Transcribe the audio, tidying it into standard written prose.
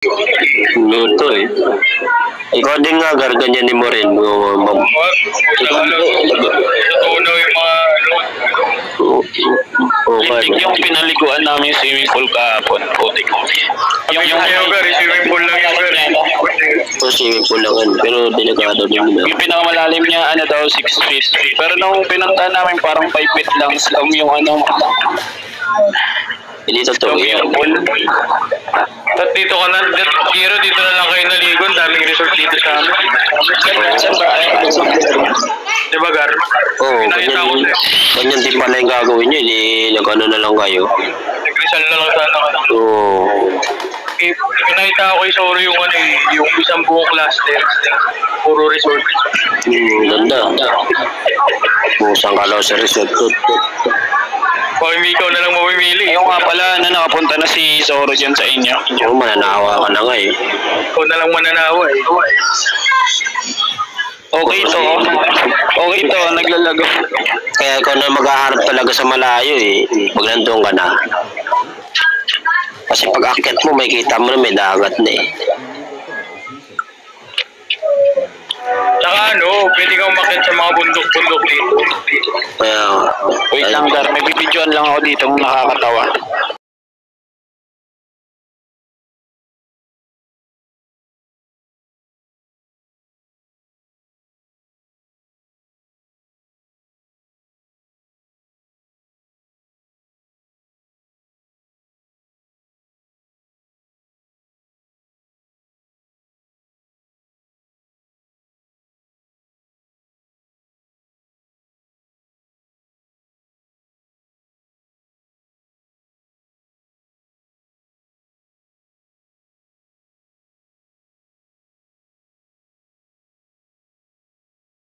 Luto eh. Ikaw din nga, ganyanin mo rin. Natunaw yung mga Lintik yung pinaliguan namin swimming pool kahapon. Putik. yung swimming pool lang yung swimming pool lang yan. Pero delikado din nila. Yung pinakamalalim niya, ano daw, 6 feet. Pero nung pinunta namin, parang 5 feet lang. Yung ano, Hindi totoo yan. At dito ka na, Giro, dito na lang kayo naligo. Daming resort dito sa amin. Di ba, Gar? Oo, ganyan din pala yung gagawin nyo. Hindi, nag-ano na lang kayo. Nag-resort na lang sana ka. Oo. Pinakita ko kay Soro yung ano yung isang buong cluster. Puro resort. Ganda. Musang kalaw sa resort. Kung ikaw na lang mamimili. yung nga pala, nakapunta na si Zoro dyan sa inyo. Oo, mananawa ka na nga eh. Ikaw na lang mananawa eh. Okay to, naglalago. Kaya ikaw na maghaharap talaga sa malayo eh. Pag nandun ka na. Kasi pag akyat mo, may kita mo na may dagat na eh. Tsaka ano, pwede kang umakyat sa mga bundok-bundok dito. Kaya, Wait lang, Gar, may bibidyoan lang ako dito nakakatawa.